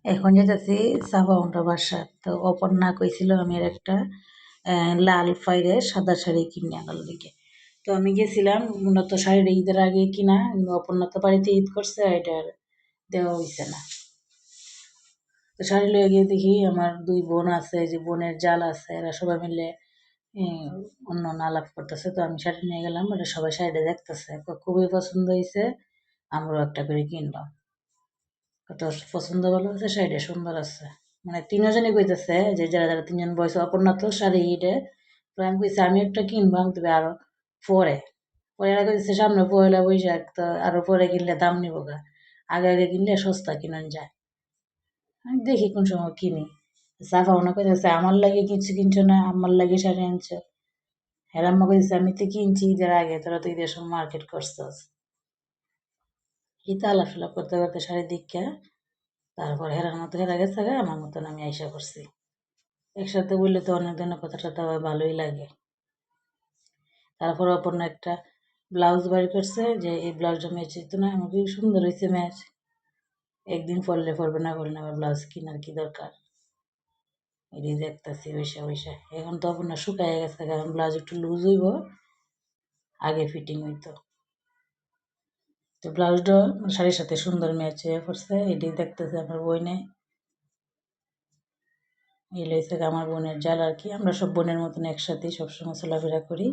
এখন যেতেছি সাফা বাসা। তো অপর্ণা কইছিল আমি আর একটা লাল ফাইরে সাদা শাড়ি কিনে আনার লিগে। তো আমি গেছিলাম মূলত শাড়িটা ঈদের আগে কিনা, কিন্তু অপর্ণা তো বাড়িতে ঈদ করছে, এটা আর দেওয়া হইছে না। তো শাড়ি লইয়া গিয়ে দেখি আমার দুই বোন আছে, যে বোনের জাল আছে, এরা সবাই মিলে অন্য আলাপ করতেছে। তো আমি শাড়ি নিয়ে গেলাম, এটা সবাই শাড়িটা দেখতেছে, খুবই পছন্দ হয়েছে, আমরাও একটা করে কিনলাম। কত পছন্দ ভালো আছে, শাড়িটা সুন্দর আছে। মানে তিনজনই কইতেছে যে যারা যারা তিনজন বয়স, অপর্ণা তো শাড়ি ইটে। তো আমি কইছি আমি একটা কিনবো, আমি তবে আরো পরে পরে এরা কইছে সামনে পয়লা বৈশাখ, তো আরো পরে কিনলে দাম নিব গা, আগে আগে কিনলে সস্তা কিনন যায়। আমি দেখি কোন সময় কিনি। সাফা মনে কইতেছে আমার লাগে কিছু কিনছো না, আমার লাগে শাড়ি আনছো। হেরাম্মা কইতেছে আমি তো কিনছি ঈদের আগে, তোরা তো ঈদের সময় মার্কেট করছস। এই তো আলাপ করতে করতে শাড়ি দীক্ষা, তারপর হেরার মতো হেরা গেছে গা, আমার মতন আমি আইসা করছি। একসাথে বললে তো অনেক ধরনের কথা টথা হয়, ভালোই লাগে। তারপর অপর্ণা একটা ব্লাউজ বাড়ি করছে, যে এই ব্লাউজটা ম্যাচ হইতো না, আমার খুবই সুন্দর হয়েছে ম্যাচ। একদিন পরলে পরবে, না পরলে আমার ব্লাউজ কেনার কি দরকার। এটাই দেখতেছি বৈশা বৈশা। এখন তো অপর্ণা শুকায় গেছে, কারণ ব্লাউজ একটু লুজ হইব, আগে ফিটিং হইতো। তো ব্লাউজটা শাড়ির সাথে সুন্দর ম্যাচ হয়ে পড়ছে, এটাই দেখতেছে আমার বইনে। এই লইছে আমার বোনের জাল আর কি, আমরা সব বোনের মতন একসাথেই সবসময় চলাফেরা করি।